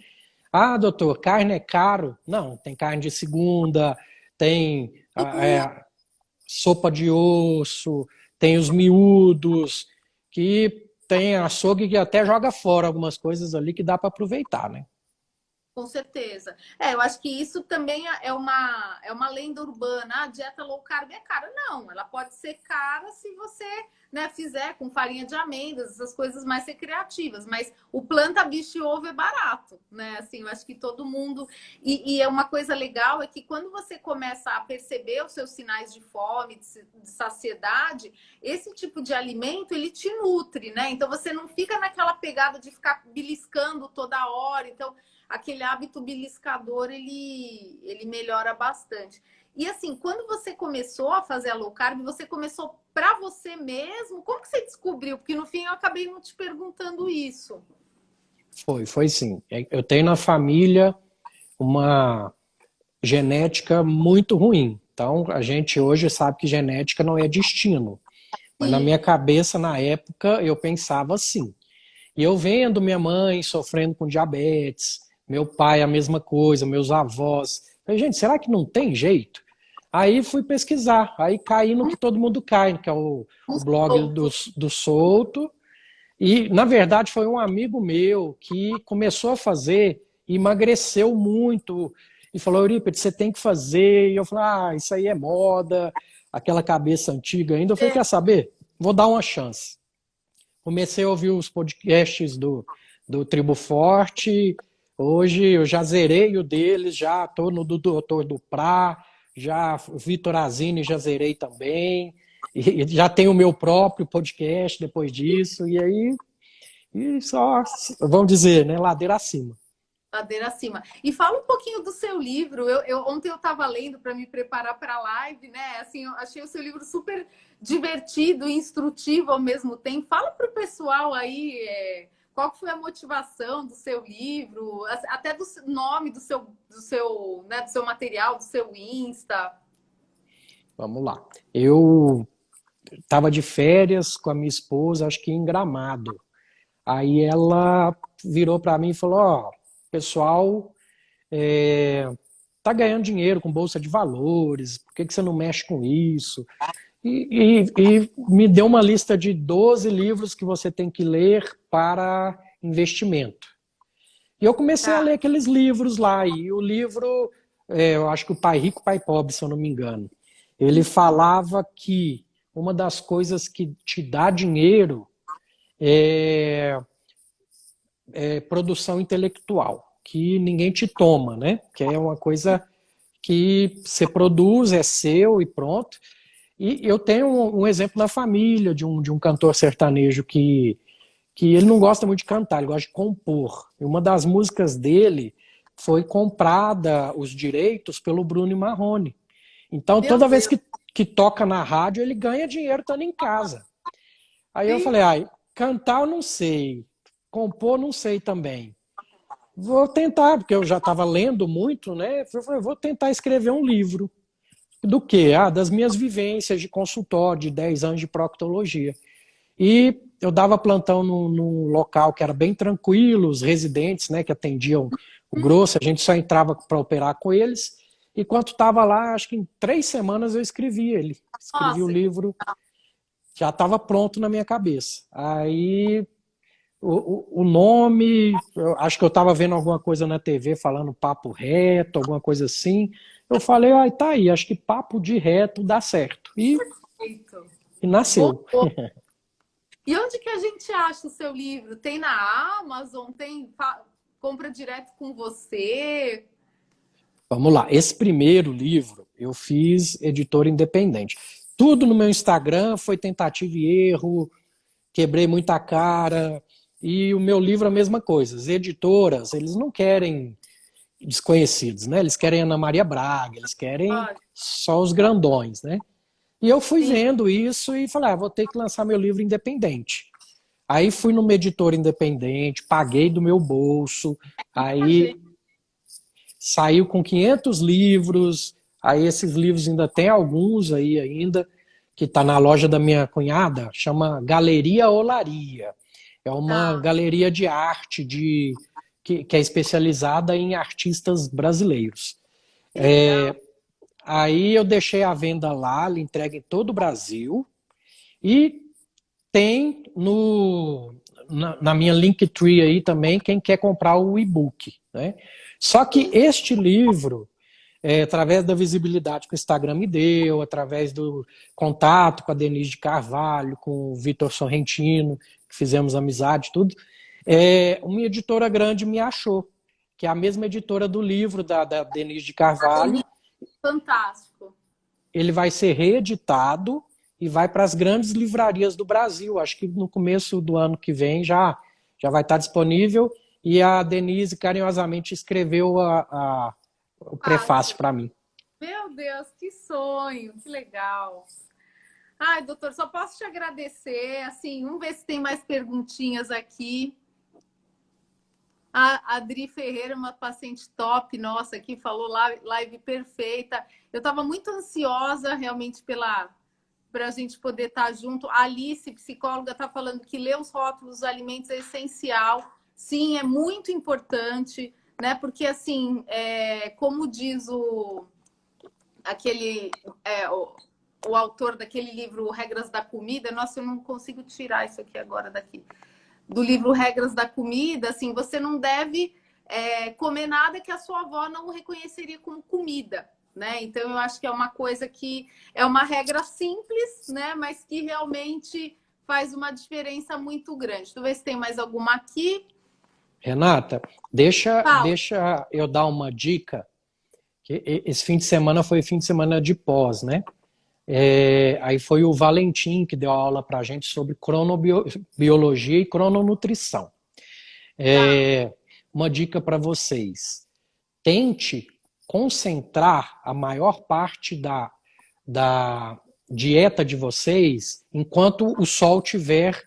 Ah, doutor, carne é caro? Não, tem carne de segunda, tem sopa de osso, tem os miúdos, que tem açougue que até joga fora algumas coisas ali que dá para aproveitar, né? Com certeza. Eu acho que isso também é uma lenda urbana. A dieta low carb é cara. Não, ela pode ser cara se você, né, fizer com farinha de amêndoas, essas coisas mais recreativas. Mas o planta, bicho e ovo é barato, né? Assim, eu acho que todo mundo... E é uma coisa legal é que quando você começa a perceber os seus sinais de fome, de saciedade, esse tipo de alimento, ele te nutre, né? Então, você não fica naquela pegada de ficar beliscando toda hora. Então, aquele hábito beliscador, ele melhora bastante. E assim, quando você começou a fazer a low carb, você começou para você mesmo? Como que você descobriu? Porque no fim eu acabei não te perguntando isso. Foi sim. Eu tenho na família uma genética muito ruim. Então, a gente hoje sabe que genética não é destino. Mas na minha Sim. cabeça, na época, eu pensava assim. E eu vendo minha mãe sofrendo com diabetes, meu pai a mesma coisa, meus avós. Falei, gente, será que não tem jeito? Aí fui pesquisar, aí caí no que todo mundo cai, que é o blog do Souto. E, na verdade, foi um amigo meu que começou a fazer, emagreceu muito, e falou, Eurípides, você tem que fazer. E eu falei, ah, isso aí é moda, aquela cabeça antiga ainda. Eu falei, quer saber? Vou dar uma chance. Comecei a ouvir os podcasts do Tribo Forte. Hoje eu já zerei o deles, já estou no do Doutor Duprá, já o Vitor Azini já zerei também. E já tenho o meu próprio podcast depois disso. E aí, e só, vamos dizer, né, ladeira acima. Ladeira acima. E fala um pouquinho do seu livro. Ontem eu estava lendo para me preparar para a live, né? Assim, eu achei o seu livro super divertido e instrutivo ao mesmo tempo. Fala para o pessoal aí qual que foi a motivação do seu livro, até do nome né, do seu material, do seu Insta. Vamos lá. Eu estava de férias com a minha esposa, acho que em Gramado. Aí ela virou para mim e falou: Ó, pessoal, tá ganhando dinheiro com bolsa de valores, por que que você não mexe com isso? E me deu uma lista de 12 livros que você tem que ler para investimento. E eu comecei a ler Tá. aqueles livros lá, e o livro, eu acho que o Pai Rico, Pai Pobre, se eu não me engano, ele falava que uma das coisas que te dá dinheiro é produção intelectual, que ninguém te toma, né? Que é uma coisa que você produz, é seu e pronto. E eu tenho um exemplo na família de um cantor sertanejo que ele não gosta muito de cantar, ele gosta de compor. E uma das músicas dele foi comprada, os direitos, pelo Bruno Marrone. Então, Meu toda vez Deus. que toca na rádio, ele ganha dinheiro estando em casa. Aí eu Sim. falei, ai, cantar eu não sei, compor não sei também. Vou tentar, porque eu já estava lendo muito, né? Eu falei, vou tentar escrever um livro. Do quê? Ah, das minhas vivências de consultório, de 10 anos de proctologia. E eu dava plantão num local que era bem tranquilo, os residentes, né, que atendiam o grosso, a gente só entrava para operar com eles. E enquanto estava lá, acho que em 3 semanas eu escrevi ele. Escrevi o Nossa, livro, já estava pronto na minha cabeça. Aí o nome, eu acho que eu estava vendo alguma coisa na TV falando papo reto, alguma coisa assim. Eu falei, ah, tá aí, acho que papo de reto dá certo. perfeito. E Bom. nasceu. E onde que a gente acha o seu livro? Tem na Amazon? Compra direto com você? Vamos lá. Esse primeiro livro eu fiz editora independente. Tudo no meu Instagram foi tentativa e erro, quebrei muita cara. E o meu livro a mesma coisa. As editoras, eles não querem desconhecidos, né? Eles querem Ana Maria Braga, eles querem Ah, só os grandões, né? E eu fui sim. vendo isso e falei, ah, vou ter que lançar meu livro independente. Aí fui numa editora independente, paguei do meu bolso, aí saiu com 500 livros, aí esses livros ainda tem alguns aí ainda, que está na loja da minha cunhada, chama Galeria Olaria. É uma Tá, galeria de arte que é especializada em artistas brasileiros. que legal. Aí eu deixei a venda lá, ele entrega em todo o Brasil, e tem na minha Linktree aí também quem quer comprar o e-book, né? Só que este livro, através da visibilidade que o Instagram me deu, através do contato com a Denise de Carvalho, com o Vitor Sorrentino, que fizemos amizade, tudo, uma editora grande me achou, que é a mesma editora do livro da Denise de Carvalho. Fantástico. Ele vai ser reeditado e vai para as grandes livrarias do Brasil. Acho que no começo do ano que vem já vai estar disponível. E a Denise carinhosamente escreveu o prefácio para mim. Meu Deus, que sonho, que legal. Ai, doutor, só posso te agradecer. Assim, vamos ver se tem mais perguntinhas aqui. A Adri Ferreira, uma paciente top, nossa, aqui falou live perfeita. Eu estava muito ansiosa realmente para a gente poder estar junto. A Alice, psicóloga, está falando que ler os rótulos dos alimentos é essencial. Sim, é muito importante, né? Porque assim, como diz aquele o autor daquele livro Regras da Comida, nossa, eu não consigo tirar isso aqui agora daqui. Do livro Regras da Comida, assim, você não deve comer nada que a sua avó não reconheceria como comida, né? Então, eu acho que é uma coisa que é uma regra simples, né? Mas que realmente faz uma diferença muito grande. Deixa eu ver se tem mais alguma aqui. Renata, deixa Fala. eu dar uma dica. Que esse fim de semana foi fim de semana de pós, né? Aí foi o Valentim que deu aula para a gente sobre cronobiologia e crononutrição. Tá. Uma dica para vocês: tente concentrar a maior parte da dieta de vocês enquanto o sol estiver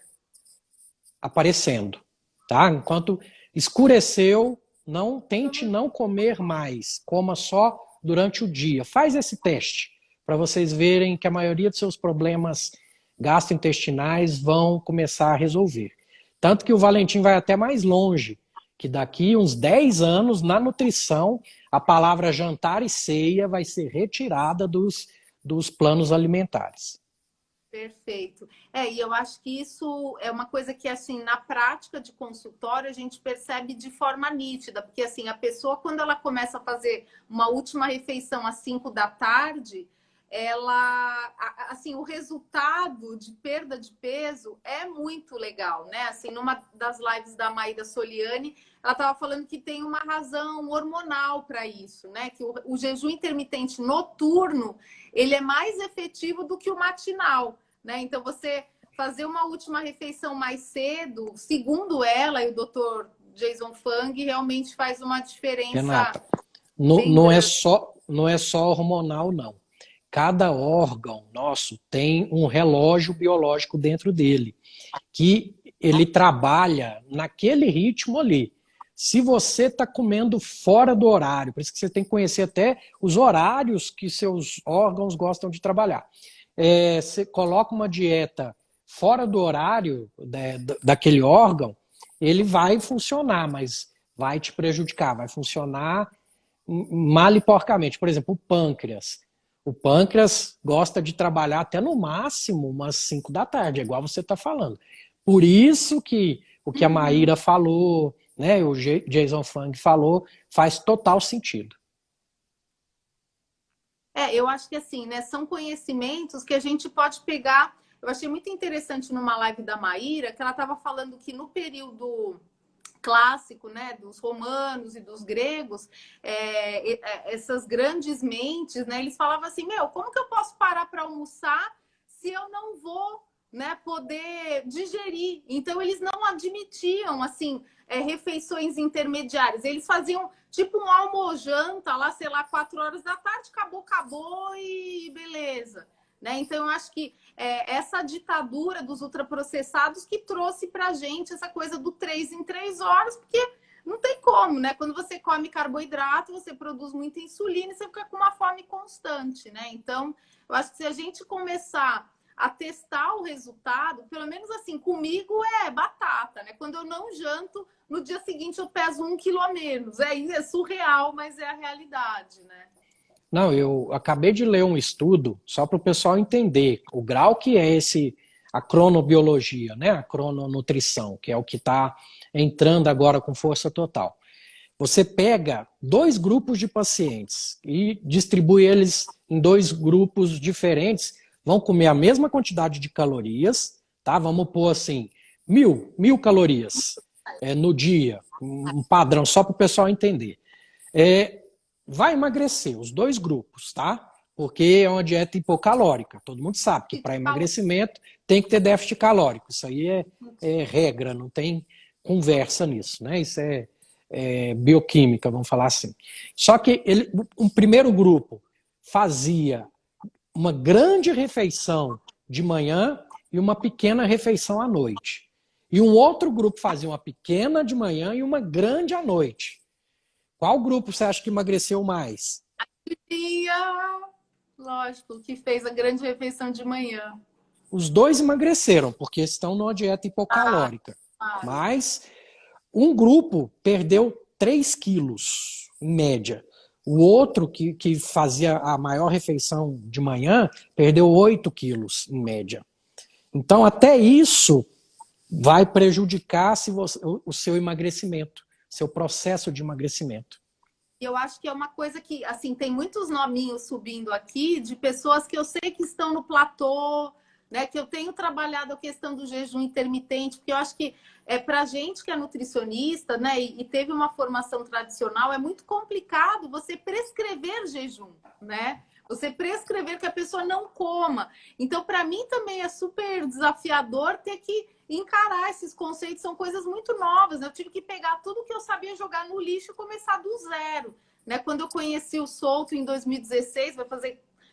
aparecendo, tá? Enquanto escureceu, não tente não comer mais, coma só durante o dia. Faz esse teste para vocês verem que a maioria dos seus problemas gastrointestinais vão começar a resolver. Tanto que o Valentim vai até mais longe, que daqui uns 10 anos, na nutrição, a palavra jantar e ceia vai ser retirada dos planos alimentares. Perfeito. E eu acho que isso é uma coisa que, assim, na prática de consultório, a gente percebe de forma nítida, porque, assim, a pessoa, quando ela começa a fazer uma última refeição às 5 da tarde, ela, assim, o resultado de perda de peso é muito legal, né? Assim, numa das lives da Maíra Soliani, ela estava falando que tem uma razão hormonal para isso, né? Que o jejum intermitente noturno, ele é mais efetivo do que o matinal, né? Então, você fazer uma última refeição mais cedo, segundo ela e o doutor Jason Fung, realmente faz uma diferença Renata, bem grande. não é só hormonal, não. Cada órgão nosso tem um relógio biológico dentro dele, que ele trabalha naquele ritmo ali. Se você está comendo fora do horário, por isso que você tem que conhecer até os horários que seus órgãos gostam de trabalhar. Você coloca uma dieta fora do horário daquele órgão, ele vai funcionar, mas vai te prejudicar, vai funcionar mal e porcamente. Por exemplo, o pâncreas. O pâncreas gosta de trabalhar até no máximo umas 5 da tarde, é igual você está falando. Por isso que o que a Maíra falou, né, o Jason Fung falou, faz total sentido. Eu acho que assim, né, são conhecimentos que a gente pode pegar. Eu achei muito interessante numa live da Maíra, que ela estava falando que no período clássico, né, dos romanos e dos gregos, essas grandes mentes, né, eles falavam assim, como que eu posso parar para almoçar se eu não vou, né, poder digerir? Então eles não admitiam assim refeições intermediárias. Eles faziam tipo um almojanta lá, sei lá, 4 horas da tarde, acabou e beleza. né? Então, eu acho que essa ditadura dos ultraprocessados que trouxe para a gente essa coisa do 3 em 3 horas, porque não tem como, né? Quando você come carboidrato, você produz muita insulina e você fica com uma fome constante, né? Então, eu acho que se a gente começar a testar o resultado, pelo menos assim, comigo é batata, né? Quando eu não janto, no dia seguinte eu peso 1 quilo a menos. É surreal, mas é a realidade, né? Não, eu acabei de ler um estudo, só para o pessoal entender o grau que é a cronobiologia, né? A crononutrição, que é o que está entrando agora com força total. Você pega 2 grupos de pacientes e distribui eles em 2 grupos diferentes, vão comer a mesma quantidade de calorias, tá? Vamos pôr assim, mil calorias no dia, um padrão, só para o pessoal entender. Vai emagrecer os 2 grupos, tá? Porque é uma dieta hipocalórica. Todo mundo sabe que para emagrecimento tem que ter déficit calórico. Isso aí é regra, não tem conversa nisso, né? Isso é bioquímica, vamos falar assim. Só que um primeiro grupo fazia uma grande refeição de manhã e uma pequena refeição à noite. E um outro grupo fazia uma pequena de manhã e uma grande à noite. Qual grupo você acha que emagreceu mais? Lógico, que fez a grande refeição de manhã. Os 2 emagreceram, porque estão numa dieta hipocalórica. Mas um grupo perdeu 3 quilos, em média. O outro, que fazia a maior refeição de manhã, perdeu 8 quilos, em média. Então, até isso vai prejudicar o seu emagrecimento, seu processo de emagrecimento. E eu acho que é uma coisa que, assim, tem muitos nominhos subindo aqui de pessoas que eu sei que estão no platô, né? Que eu tenho trabalhado a questão do jejum intermitente, porque eu acho que para gente que é nutricionista, né? E teve uma formação tradicional, é muito complicado você prescrever jejum, né? Você prescrever que a pessoa não coma. Então, para mim também é super desafiador ter que encarar esses conceitos, são coisas muito novas. Eu tive que pegar tudo que eu sabia jogar no lixo e começar do zero, né? Quando eu conheci o Solto em 2016,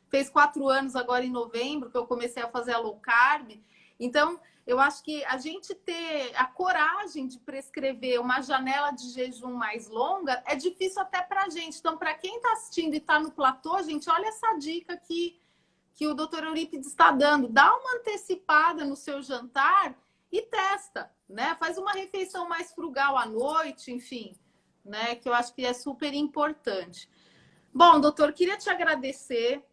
fez 4 anos agora em novembro que eu comecei a fazer a low carb. Então, eu acho que a gente ter a coragem de prescrever uma janela de jejum mais longa é difícil até para a gente. Então, para quem está assistindo e está no platô, gente, olha essa dica que o Dr. Eurípides está dando. Dá uma antecipada no seu jantar e testa, né? Faz uma refeição mais frugal à noite, enfim, né? Que eu acho que é super importante. Bom, doutor, queria te agradecer.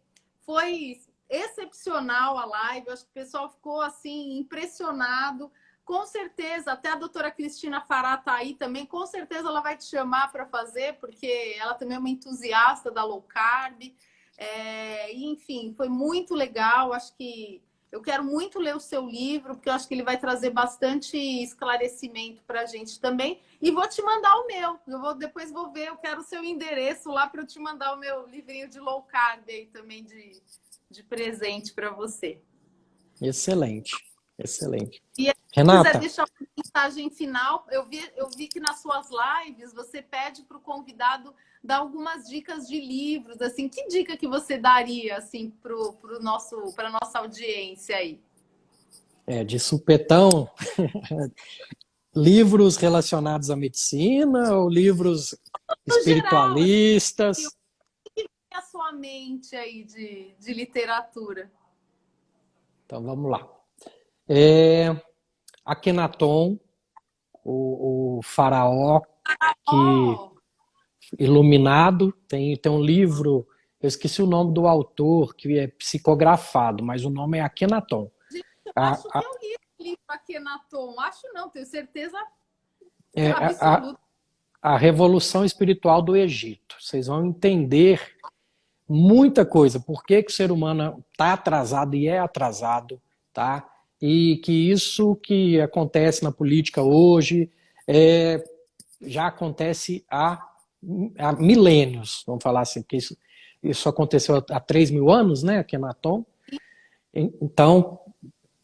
Foi excepcional a live. Eu acho que o pessoal ficou assim impressionado. Com certeza, até a doutora Cristina Fará está aí também. Com certeza ela vai te chamar para fazer, porque ela também é uma entusiasta da low carb. Enfim, foi muito legal. Acho que eu quero muito ler o seu livro, porque eu acho que ele vai trazer bastante esclarecimento para a gente também. E vou te mandar o meu. Depois vou ver, eu quero o seu endereço lá para eu te mandar o meu livrinho de low carb aí também de presente para você. Excelente, excelente. E se Renata, quiser deixar uma mensagem final, eu vi que nas suas lives você pede para o convidado dar algumas dicas de livros, assim, que dica que você daria assim para a nossa audiência aí? de supetão, livros relacionados à medicina ou livros espiritualistas? Geral, o que vem à sua mente aí de literatura? Então vamos lá. Akenaton, o faraó iluminado, tem um livro, eu esqueci o nome do autor, que é psicografado, mas o nome é Akenaton. Gente, eu acho que eu li esse livro Akenaton. Acho não, tenho certeza absoluta. A Revolução Espiritual do Egito. Vocês vão entender muita coisa, por que o ser humano está atrasado e é atrasado, tá? E que isso que acontece na política hoje já acontece há milênios, vamos falar assim, porque isso aconteceu há 3.000 anos, né, Akenaton. Então,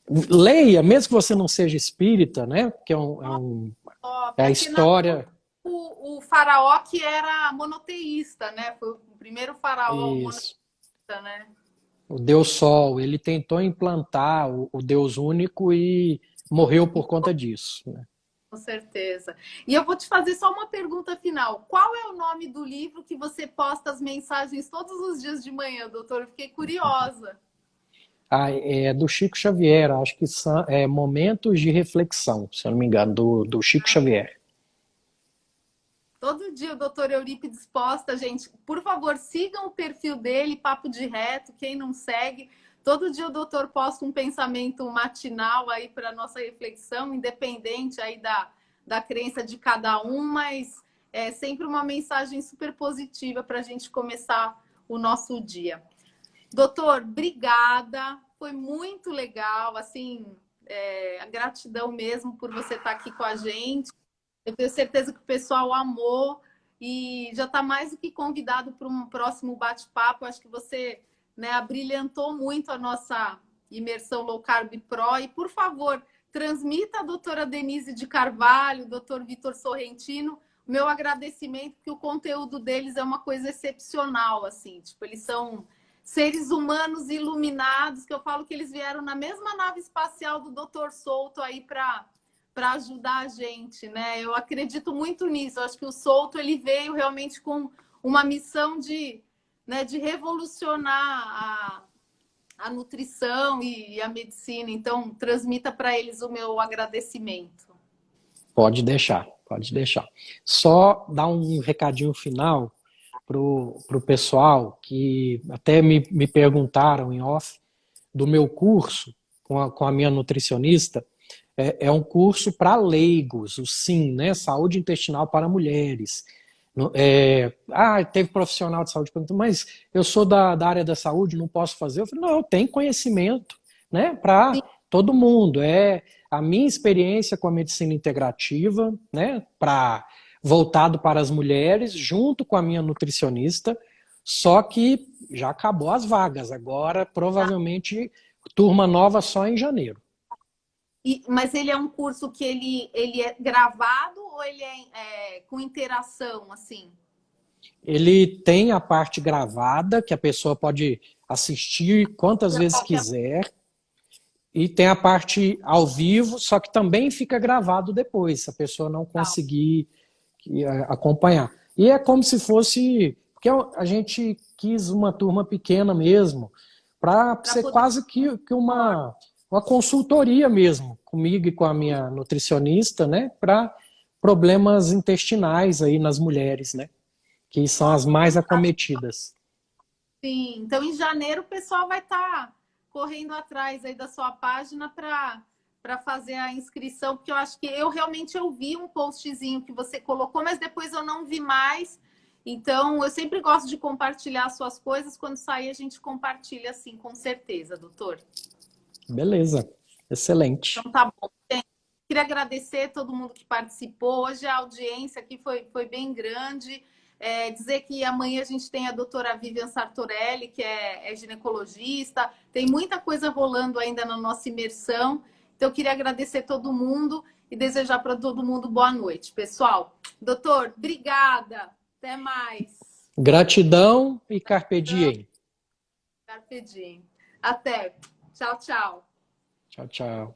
leia, mesmo que você não seja espírita, né, porque é a história... O faraó que era monoteísta, né? Foi o primeiro faraó monoteísta, né? O Deus Sol, ele tentou implantar o Deus único e morreu por conta disso, né? Com certeza. E eu vou te fazer só uma pergunta final. Qual é o nome do livro que você posta as mensagens todos os dias de manhã, doutor? Eu fiquei curiosa. Ah, é do Chico Xavier, acho que são Momentos de Reflexão, se eu não me engano, do Chico Xavier. Todo dia o doutor Eurípides posta, gente. Por favor, sigam o perfil dele, Papo de Reto. Quem não segue, todo dia o doutor posta um pensamento matinal aí para nossa reflexão, independente aí da crença de cada um, mas é sempre uma mensagem super positiva para a gente começar o nosso dia. Doutor, obrigada. Foi muito legal, assim, a gratidão mesmo por você estar aqui com a gente. Eu tenho certeza que o pessoal amou e já está mais do que convidado para um próximo bate-papo. Acho que você, né, abrilhantou muito a nossa imersão Low Carb Pro. E, por favor, transmita a doutora Denise de Carvalho, o doutor Vitor Sorrentino, o meu agradecimento, porque o conteúdo deles é uma coisa excepcional, assim. Tipo, eles são seres humanos iluminados, que eu falo que eles vieram na mesma nave espacial do Dr. Souto aí para ajudar a gente, né? Eu acredito muito nisso. Eu acho que o Souto ele veio realmente com uma missão de, né, de revolucionar a nutrição e a medicina. Então, transmita para eles o meu agradecimento. Pode deixar, pode deixar. Só dar um recadinho final pro pessoal que até me perguntaram em off do meu curso com a minha nutricionista. É um curso para leigos, o SIM, né? Saúde Intestinal para Mulheres. Teve profissional de saúde perguntando, mas eu sou da área da saúde, não posso fazer? Eu falei, não, eu tenho conhecimento, né? Para Sim. todo mundo. É a minha experiência com a medicina integrativa, né? Voltado para as mulheres, junto com a minha nutricionista, só que já acabou as vagas. Agora, provavelmente, turma nova só em janeiro. Mas ele é um curso que ele é gravado ou ele é com interação, assim? Ele tem a parte gravada, que a pessoa pode assistir quantas vezes quiser, e tem a parte ao vivo, só que também fica gravado depois, se a pessoa não conseguir acompanhar. E é como se fosse, porque a gente quis uma turma pequena mesmo, para ser Poder... quase que uma consultoria mesmo, comigo e com a minha nutricionista, né, para problemas intestinais aí nas mulheres, né, que são as Nossa, mais fantástico. acometidas. Sim, então em janeiro o pessoal vai estar correndo atrás aí da sua página para fazer a inscrição, porque eu acho que eu realmente eu vi um postzinho que você colocou, mas depois eu não vi mais. Então, eu sempre gosto de compartilhar suas coisas. Quando sair, a gente compartilha, assim, com certeza, doutor. Beleza, excelente. Então, tá bom. Queria agradecer todo mundo que participou. Hoje a audiência aqui foi bem grande. Dizer que amanhã a gente tem a doutora Vivian Sartorelli, que é ginecologista. Tem muita coisa rolando ainda na nossa imersão. Então, eu queria agradecer todo mundo e desejar para todo mundo boa noite. Pessoal, doutor, obrigada. Até mais. Gratidão e carpe diem. Carpe diem. Até. Tchau, tchau. Tchau, tchau.